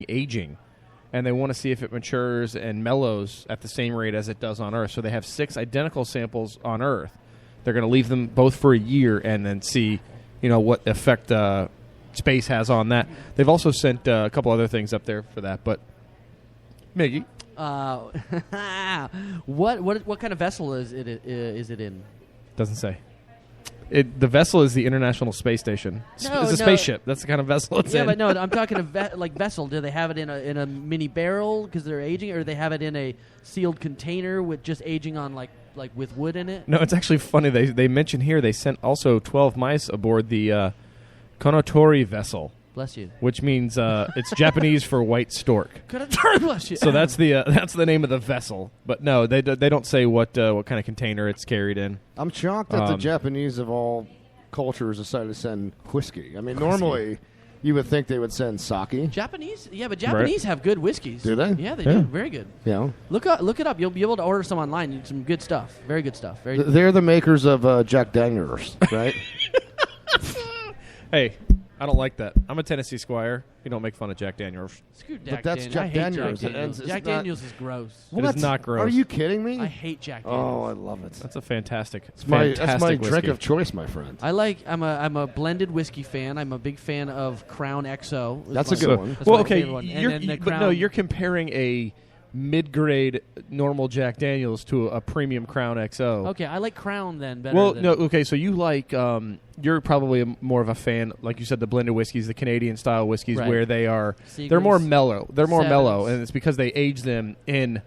aging, and they want to see if it matures and mellows at the same rate as it does on Earth. So they have 6 identical samples on Earth. They're going to leave them both for a year and then see, what effect space has on that. They've also sent a couple other things up there for that. But Miggy, what kind of vessel is it in? Doesn't say. The vessel is the International Space Station. It's a spaceship. That's the kind of vessel it's in. Yeah, but no, I'm talking vessel. Do they have it in a mini barrel because they're aging, or do they have it in a sealed container with just aging on like with wood in it? No, it's actually funny. They mention here they sent also 12 mice aboard the Konotori vessel. Bless you. Which means it's Japanese for white stork. Bless you. So that's the name of the vessel. But no, they don't say what kind of container it's carried in. I'm shocked that the Japanese of all cultures decided to send whiskey. I mean, normally you would think they would send sake. Japanese, yeah, but Japanese have good whiskeys. Do they? Yeah, they do. Very good. Yeah. Look it up. You'll be able to order some online. Some good stuff. Very good stuff. Very good. They're the makers of Jack Daniels, right? Hey. I don't like that. I'm a Tennessee Squire. You don't make fun of Jack Daniels. Screw Jack Daniels. Jack Daniels. Jack Daniels is gross. It is not gross. Are you kidding me? I hate Jack Daniels. Oh, I love it. That's a fantastic. That's my whiskey. drink of choice, my friend. I'm a blended whiskey fan. I'm a big fan of Crown XO. That's a good one. Well, okay, you're comparing a mid-grade normal Jack Daniels to a premium Crown XO. Okay, I like Crown then better. Well, no, okay, so you like you're probably more of a fan, like you said, the blended whiskeys, the Canadian style whiskeys, right, where they're Seagram's, more mellow. They're more Sevens. mellow, and it's because they age them in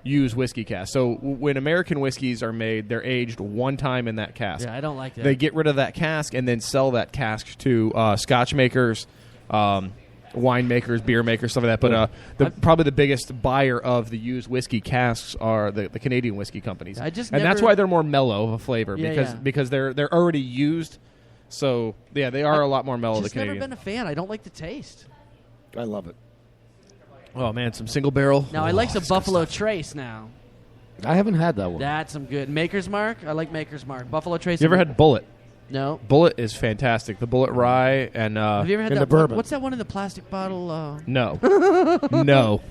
used whiskey casks. So when American whiskeys are made, they're aged one time in that cask. Yeah, I don't like that. They get rid of that cask and then sell that cask to Scotch makers, wine makers, beer makers, stuff like that. But probably the biggest buyer of the used whiskey casks are the Canadian whiskey companies. That's why they're more mellow of a flavor because they're already used. So yeah, they are a lot more mellow. The Canadian. I've never been a fan. I don't like the taste. I love it. Oh man, some single barrel. Now I like some Buffalo Trace now. I haven't had that one. That's some good Maker's Mark. I like Maker's Mark. Buffalo Trace. You ever had Bullet? No. Bullet is fantastic. The Bullet Rye and have you ever had the bourbon? What's that one in the plastic bottle? No. No.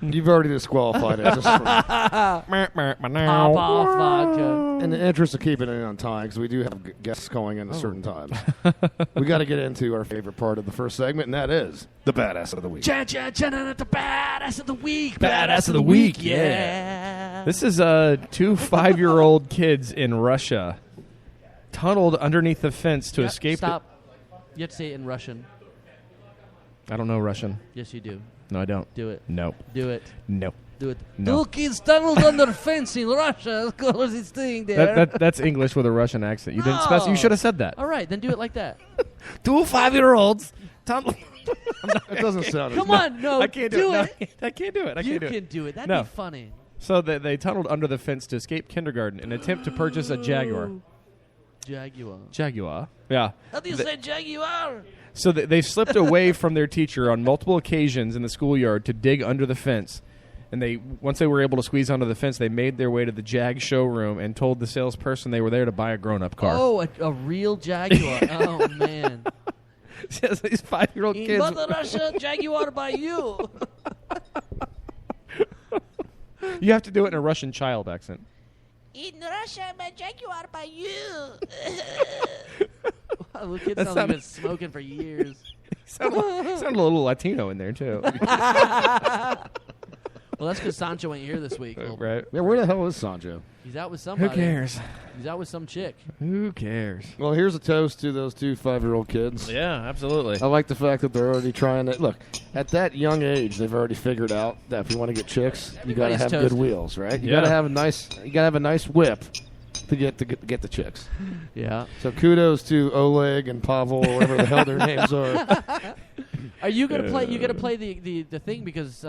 You've already disqualified it. Pop off vodka. In the interest of keeping it on time, because we do have guests calling in at certain times, we got to get into our favorite part of the first segment, and that is the Badass of the Week. The Badass of the Week. Badass of the Week, yeah. This is 2 5-year-old kids in Russia tunneled underneath the fence to escape. Stop. You have to say it in Russian. I don't know Russian. Yes, you do. No, I don't. Do it. No. Do it. No. Do it. No. 2 kids tunneled under a fence in Russia. Because it's thing there. That's English with a Russian accent. You didn't specify. You should have said that. All right, then do it like that. 2 5-year-olds tunneled. It doesn't sound. Come on, no. I can't do it. No, I can't do it. You can do it. That'd be funny. So they tunneled under the fence to escape kindergarten in an attempt to purchase a Jaguar. Jaguar. Yeah. How do you say Jaguar? So they slipped away from their teacher on multiple occasions in the schoolyard to dig under the fence. And once they were able to squeeze onto the fence, they made their way to the Jag showroom and told the salesperson they were there to buy a grown-up car. Oh, a real Jaguar. Oh, man. These 5-year-old kids. In Mother Russia, Jaguar by you. You have to do it in a Russian child accent. In Russia, my Jaguar by you. Wow, the kid sounds like he's been smoking for years. Sound a little Latino in there, too. Well, that's because Sancho ain't here this week. Right. Yeah, where the hell is Sancho? He's out with somebody. Who cares? He's out with some chick. Who cares? Well, here's a toast to those 2 5-year-old kids. Yeah, absolutely. I like the fact that they're already trying to look at that young age. They've already figured out that if you want to get chicks, you got to have good wheels, right? You got to have a nice. You got to have a nice whip to get the chicks. Yeah. So kudos to Oleg and Pavel, or whatever the hell their names are. Are you gonna play? You gonna play the thing because.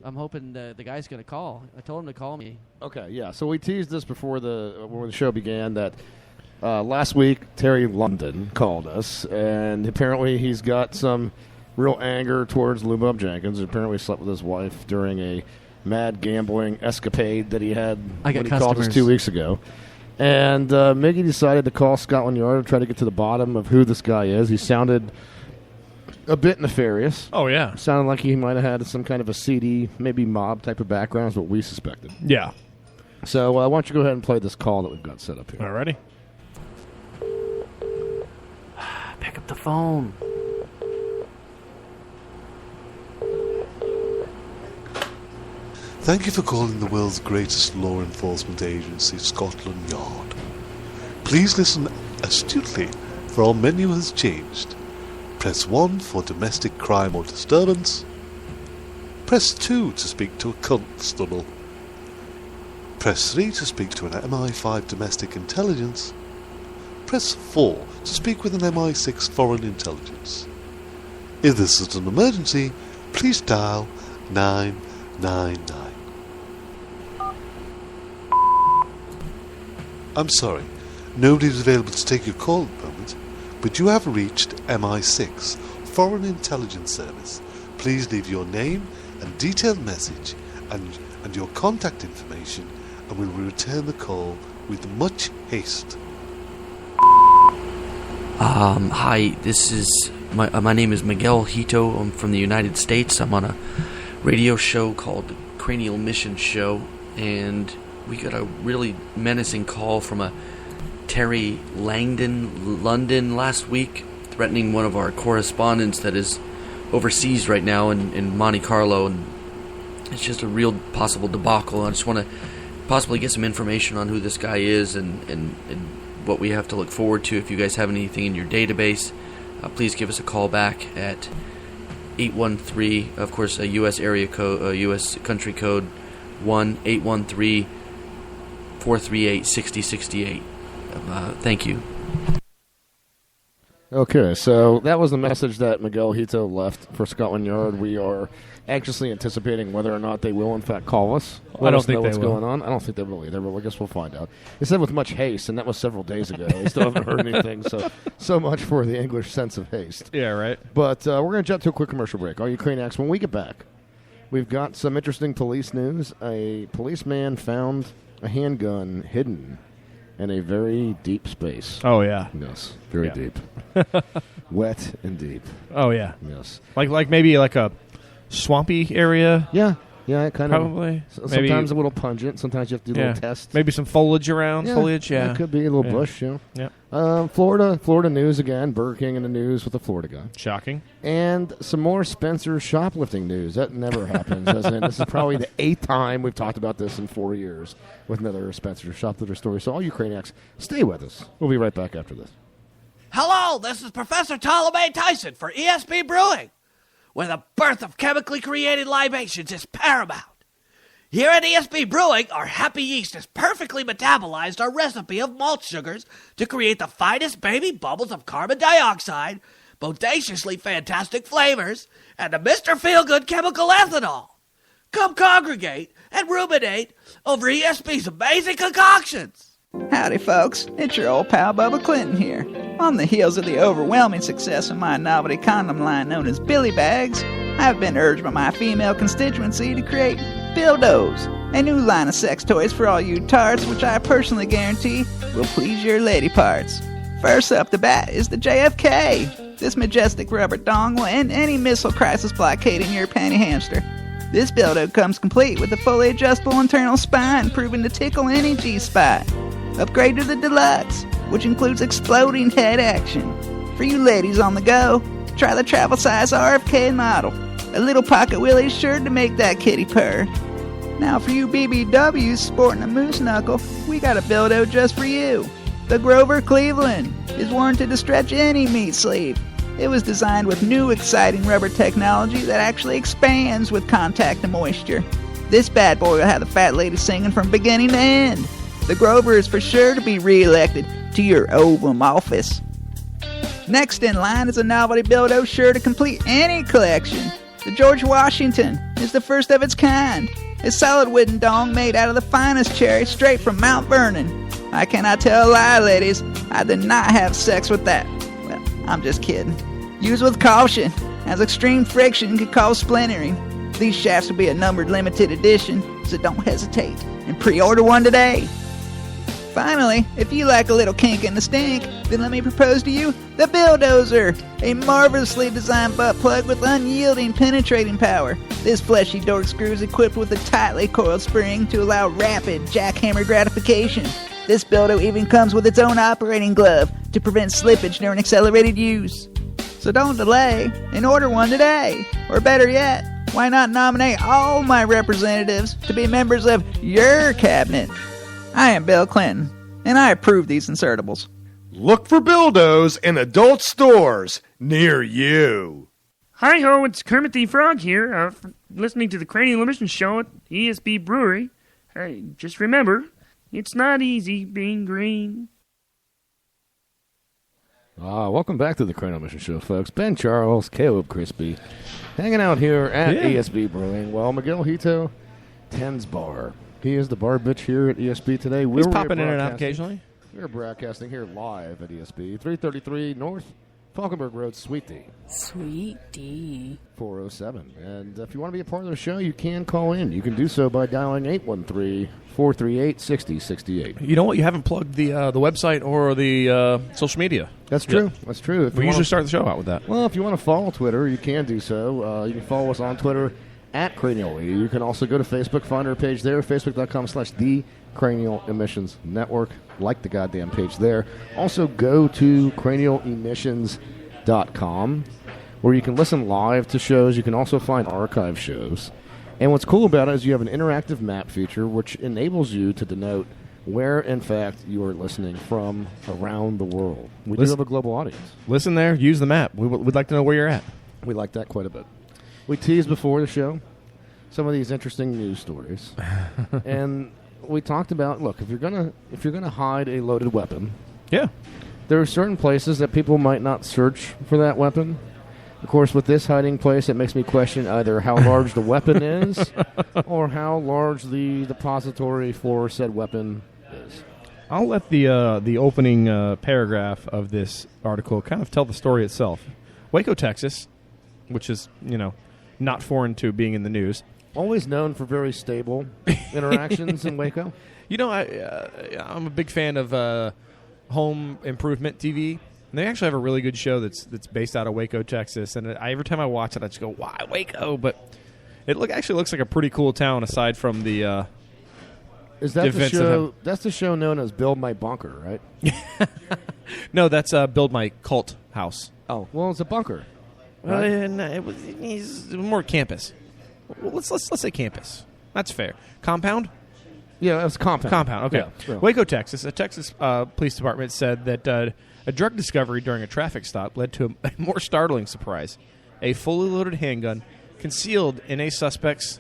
I'm hoping the guy's going to call. I told him to call me. Okay, yeah. So we teased this before the show began that last week Terry London called us, and apparently he's got some real anger towards Lou Bob Jenkins. Apparently slept with his wife during a mad gambling escapade that he had when he called us 2 weeks ago. And Miggy decided to call Scotland Yard to try to get to the bottom of who this guy is. He sounded a bit nefarious. Oh, yeah. Sounded like he might have had some kind of a seedy, maybe mob type of background is what we suspected. Yeah. So why don't you go ahead and play this call that we've got set up here. Alrighty. Pick up the phone. Thank you for calling the world's greatest law enforcement agency, Scotland Yard. Please listen astutely, for our menu has changed. Press 1 for domestic crime or disturbance. Press 2 to speak to a constable. Press 3 to speak to an MI5 domestic intelligence. Press 4 to speak with an MI6 foreign intelligence. If this is an emergency, please dial 999. I'm sorry, nobody is available to take your call at the moment, but you have reached MI6, Foreign Intelligence Service. Please leave your name and detailed message and your contact information, and we will return the call with much haste. Hi, this is my name is Miguel Hito. I'm from the United States. I'm on a radio show called Cranial Mission Show, and we got a really menacing call from a Terry Langdon, London, last week, threatening one of our correspondents that is overseas right now in Monte Carlo, and it's just a real possible debacle. I just want to possibly get some information on who this guy is and what we have to look forward to. If you guys have anything in your database, please give us a call back at 813, of course, a U.S. area code, U.S. country code 1-813-438-6068. Thank you. Okay, so that was the message that Miguel Hito left for Scotland Yard. We are anxiously anticipating whether or not they will, in fact, call us. I don't think know they what's will. going on. I don't think they will either, but I guess we'll find out. It said with much haste, and that was several days ago. We still haven't heard anything, so much for the English sense of haste. Yeah, right. But we're going to jump to a quick commercial break. All you Craniacs, when we get back, we've got some interesting police news. A policeman found a handgun hidden in a very deep space. Oh, yeah. Yes, very deep. Wet and deep. Oh, yeah. Yes. Like maybe like a swampy area? Yeah, kind of. Probably. Sometimes a little pungent. Sometimes you have to do a little tests. Maybe some foliage around. Foliage, yeah. It could be a little bush, Yeah. Florida news again. Burger King in the news with a Florida guy. Shocking. And some more Spencer shoplifting news. That never happens, doesn't it? This is probably the 8th time we've talked about this in 4 years with another Spencer shoplifter story. So all you Craniacs, stay with us. We'll be right back after this. Hello, this is Professor Ptolemy Tyson for ESB Brewing, where the birth of chemically created libations is paramount. Here at ESB Brewing, our happy yeast has perfectly metabolized our recipe of malt sugars to create the finest baby bubbles of carbon dioxide, bodaciously fantastic flavors, and a Mr. Feelgood chemical ethanol. Come congregate and ruminate over ESB's amazing concoctions. Howdy, folks. It's your old pal Bubba Clinton here. On the heels of the overwhelming success of my novelty condom line known as Billy Bags, I've been urged by my female constituency to create Dildos, a new line of sex toys for all you tarts, which I personally guarantee will please your lady parts. First up the bat is the JFK. This majestic rubber dong will end any missile crisis blockading your panty hamster. This dildo comes complete with a fully adjustable internal spine, proving to tickle any G-spot. Upgrade to the deluxe, which includes exploding head action. For you ladies on the go, try the travel size RFK model. A little pocket willie is sure to make that kitty purr. Now for you BBWs sporting a moose knuckle, we got a dildo just for you. The Grover Cleveland is warranted to stretch any meat sleeve. It was designed with new exciting rubber technology that actually expands with contact and moisture. This bad boy will have the fat lady singing from beginning to end. The Grover is for sure to be re-elected to your Oval Office. Next in line is a novelty dildo sure to complete any collection. The George Washington is the first of its kind. A solid wooden dong made out of the finest cherry straight from Mount Vernon. I cannot tell a lie, ladies. I did not have sex with that. Well, I'm just kidding. Use with caution, as extreme friction can cause splintering. These shafts will be a numbered limited edition, so don't hesitate and pre-order one today. Finally, if you like a little kink in the stink, then let me propose to you the Bulldozer, a marvelously designed butt plug with unyielding penetrating power. This fleshy dork screw is equipped with a tightly coiled spring to allow rapid jackhammer gratification. This Buildo even comes with its own operating glove to prevent slippage during accelerated use. So don't delay and order one today. Or better yet, why not nominate all my representatives to be members of your cabinet? I am Bill Clinton, and I approve these insertables. Look for Buildos in adult stores near you. Hi-ho, it's Kermit the Frog here, listening to the Cranial Emission Show at ESB Brewery. Just remember, it's not easy being green. Welcome back to the Cranial Mission Show, folks. Ben Charles, Caleb Crispy, hanging out here at ESB Brewing. Well, Miguel Hito tends bar. He is the bar bitch here at ESB today. He's popping in and out occasionally. We're broadcasting here live at ESB, 333 North Falkenberg Road, Sweet D. Sweet D. 407. And if you want to be a part of the show, you can call in. You can do so by dialing 813-438-6068. You know what? You haven't plugged the website or the social media. That's true. Yeah. That's true. We usually start the show out with that. Well, if you want to follow Twitter, you can do so. You can follow us on Twitter at Cranial E. You can also go to Facebook, find our page there, facebook.com/The Cranial Emissions Network. Like the goddamn page there. Also go to cranialemissions.com where you can listen live to shows. You can also find archive shows. And what's cool about it is you have an interactive map feature which enables you to denote where, in fact, you are listening from around the world. We do have a global audience. Listen there. Use the map. We'd like to know where you're at. We like that quite a bit. We teased before the show some of these interesting news stories. And we talked about, look, if you're gonna hide a loaded weapon, yeah, there are certain places that people might not search for that weapon. Of course, with this hiding place, it makes me question either how large the weapon is or how large the depository for said weapon is. I'll let the opening paragraph of this article kind of tell the story itself. Waco, Texas, which is, not foreign to being in the news. Always known for very stable interactions in Waco. I'm a big fan of Home Improvement TV. And they actually have a really good show that's based out of Waco, Texas. And every time I watch it, I just go, "Why Waco?" But it actually looks like a pretty cool town aside from the. Is that the show? That's the show known as Build My Bunker, right? No, that's Build My Cult House. Oh, well, it's a bunker. Right? He's more campus. Well, let's say campus. That's fair. Compound? Yeah, it's compound. Compound, okay. Yeah. Waco, Texas. A Texas police department said that a drug discovery during a traffic stop led to a more startling surprise. A fully loaded handgun concealed in a suspect's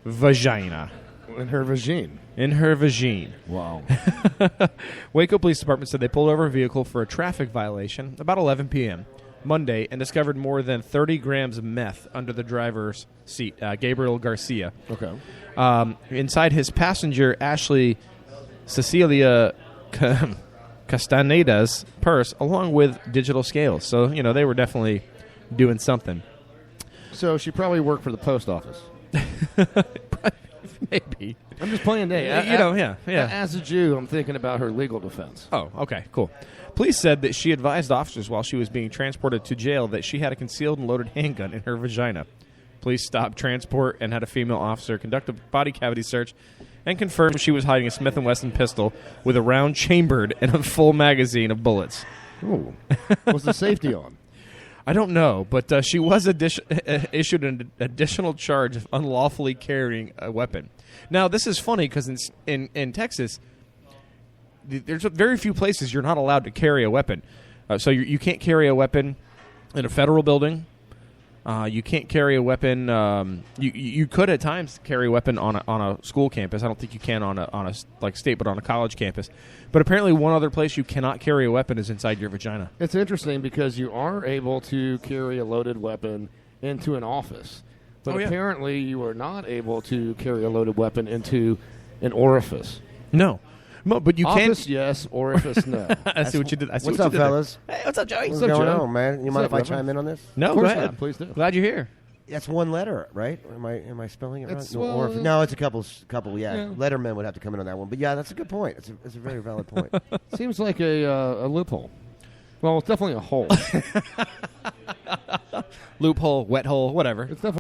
vagina. In her vagine. In her vagine. Wow. Waco Police Department said they pulled over a vehicle for a traffic violation about 11 p.m. Monday and discovered more than 30 grams of meth under the driver's seat, Gabriel Garcia. Okay. Inside his passenger, Ashley Cecilia Castaneda's purse, along with digital scales. So, they were definitely doing something. So she probably worked for the post office. Maybe. I'm just playing day. Yeah. As a Jew, I'm thinking about her legal defense. Oh, okay, cool. Police said that she advised officers while she was being transported to jail that she had a concealed and loaded handgun in her vagina. Police stopped transport and had a female officer conduct a body cavity search and confirmed she was hiding a Smith & Wesson pistol with a round chambered and a full magazine of bullets. Ooh. Was the safety on? I don't know, but she was issued an additional charge of unlawfully carrying a weapon. Now, this is funny because in Texas, there's very few places you're not allowed to carry a weapon. So you can't carry a weapon in a federal building. You can't carry a weapon. You could at times carry a weapon on a school campus. I don't think you can on a state, but on a college campus. But apparently, one other place you cannot carry a weapon is inside your vagina. It's interesting because you are able to carry a loaded weapon into an office, but apparently you are not able to carry a loaded weapon into an orifice. No. But you can. Office, yes. Orifice, no. I see what you did. What's up, fellas? Hey, what's up, Joey? What's going on, man? You mind if I chime in on this? No, go ahead. Not. Please do. Glad you're here. That's one letter, right? Am I spelling it It's, wrong? well, No, it's a couple. Yeah, yeah. lettermen would have to come in on that one. But yeah, that's a good point. It's a very valid point. Seems like a loophole. Well, it's definitely a hole. Loophole, wet hole, whatever. It's definitely